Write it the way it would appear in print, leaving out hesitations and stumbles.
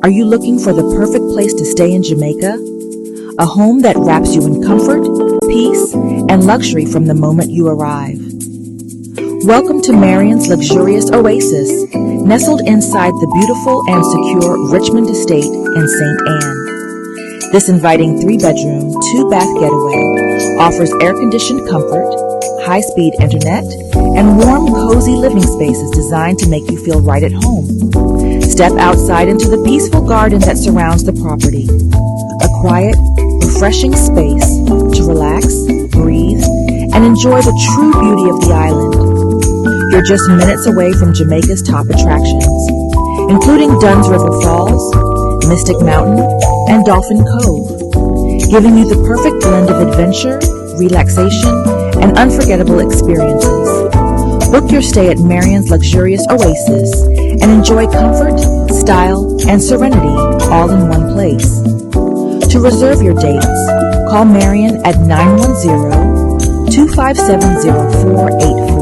Are you looking for the perfect place to stay in Jamaica? A home that wraps you in comfort, peace, and luxury from the moment you arrive. Welcome to Marion's luxurious oasis, nestled inside the beautiful and secure Richmond Estate in St. Anne. This inviting 3-bedroom, 2-bath getaway offers air-conditioned comfort, high-speed internet, and warm, cozy living spaces designed to make you feel right at home. Step outside into the peaceful garden that surrounds the property. A quiet, refreshing space to relax, breathe, and enjoy the true beauty of the island. You're just minutes away from Jamaica's top attractions, including Dunn's River Falls, Mystic Mountain, and Dolphin Cove, giving you the perfect blend of adventure, relaxation, and unforgettable experiences. Book your stay at Marion's luxurious oasis and enjoy comfort, style, and serenity all in one place. To reserve your dates, call Marion at 910-257-0484.